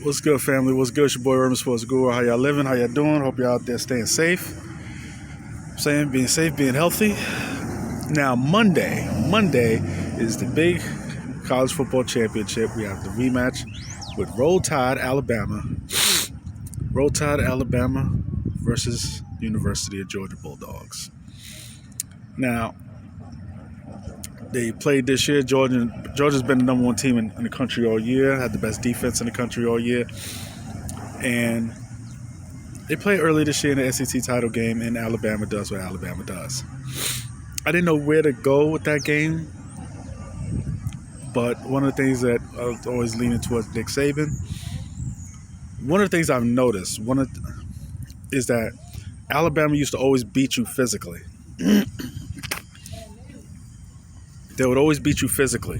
What's good, family? What's good? It's your boy Urban Sports Guru. How y'all living? How y'all doing? Hope y'all out there staying safe. Saying being safe, being healthy. Now, Monday is the big college football championship. We have the rematch with Roll Tide, Alabama. Roll Tide, Alabama versus University of Georgia Bulldogs. Now, they played this year. Georgia's been the number one team in the country all year, had the best defense in the country all year. And they played early this year in the SEC title game, and Alabama does what Alabama does. I didn't know where to go with that game, but one of the things that I was always leaning towards Nick Saban, one of the things I've noticed, is that Alabama used to always beat you physically. They would always beat you physically.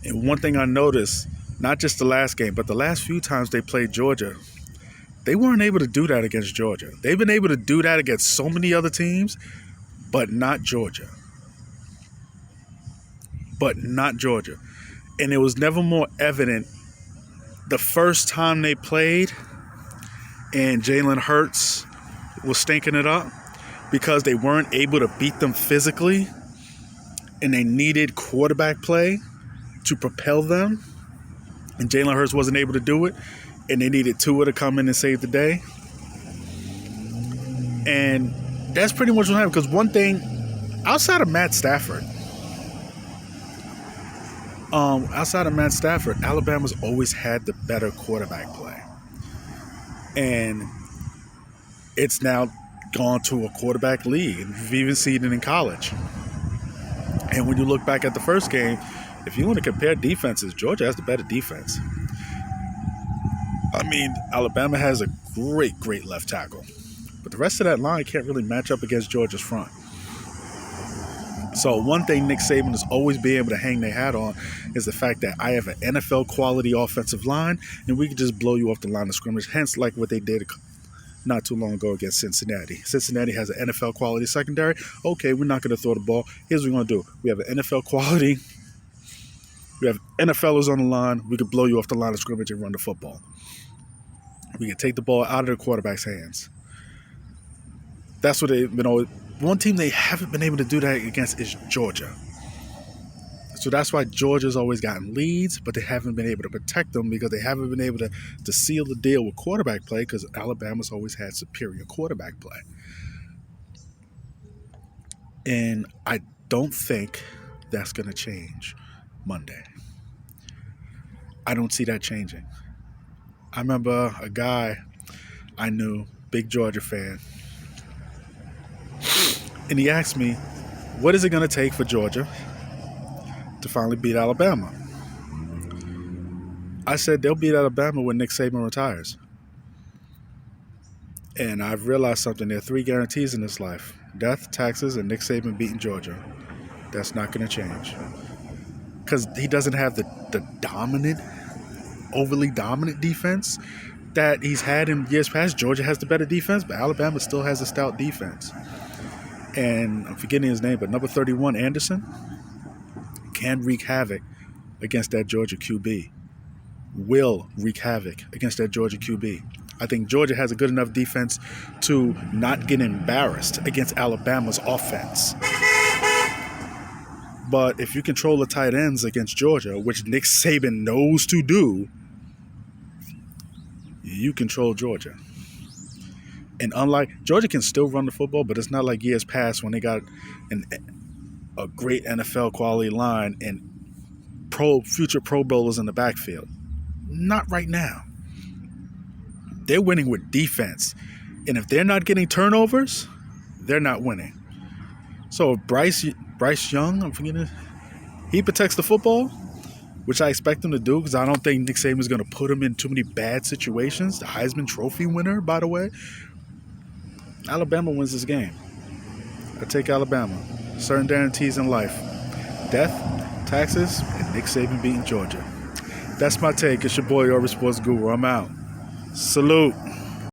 And one thing I noticed, not just the last game, but the last few times they played Georgia, they weren't able to do that against Georgia. They've been able to do that against so many other teams, but not Georgia. And it was never more evident the first time they played and Jalen Hurts was stinking it up because they weren't able to beat them physically and they needed quarterback play to propel them, and Jalen Hurts wasn't able to do it, and they needed Tua to come in and save the day. And that's pretty much what happened, because one thing, outside of Matt Stafford, Alabama's always had the better quarterback play. And it's now gone to a quarterback league, and we've even seen it in college. And when you look back at the first game, if you want to compare defenses, Georgia has the better defense. I mean, Alabama has a great left tackle. But the rest of that line can't really match up against Georgia's front. So one thing Nick Saban has always been able to hang their hat on is the fact that I have an NFL quality offensive line, and we can just blow you off the line of scrimmage, hence like what they did not too long ago against Cincinnati. Cincinnati has an NFL quality secondary. Okay, we're not going to throw the ball. Here's what we're going to do. We have an NFL quality. We have NFLers on the line. We can blow you off the line of scrimmage and run the football. We can take the ball out of the quarterback's hands. That's what they've been always. One team they haven't been able to do that against is Georgia. So that's why Georgia's always gotten leads, but they haven't been able to protect them because they haven't been able to seal the deal with quarterback play because Alabama's always had superior quarterback play. And I don't think that's going to change Monday. I don't see that changing. I remember a guy I knew, big Georgia fan, and he asked me, what is it going to take for Georgia to finally beat Alabama? I said they'll beat Alabama when Nick Saban retires. And I've realized something. There are 3 guarantees in this life: death, taxes, and Nick Saban beating Georgia. That's not going to change. Because he doesn't have the overly dominant defense that he's had in years past. Georgia has the better defense, but Alabama still has a stout defense. And I'm forgetting his name, but number 31, Anderson, can wreak havoc against that Georgia QB. Will wreak havoc against that Georgia QB. I think Georgia has a good enough defense to not get embarrassed against Alabama's offense. But if you control the tight ends against Georgia, which Nick Saban knows to do, you control Georgia. And unlike Georgia can still run the football, but it's not like years past when they got a great NFL quality line and future Pro Bowlers in the backfield. Not right now. They're winning with defense. And if they're not getting turnovers, they're not winning. So if Bryce Young, I'm forgetting, he protects the football, which I expect him to do because I don't think Nick Saban is going to put him in too many bad situations. The Heisman Trophy winner, by the way. Alabama wins this game. I take Alabama. Certain guarantees in life: death, taxes, and Nick Saban beating Georgia. That's my take. It's your boy, Urban Sports Guru. I'm out. Salute.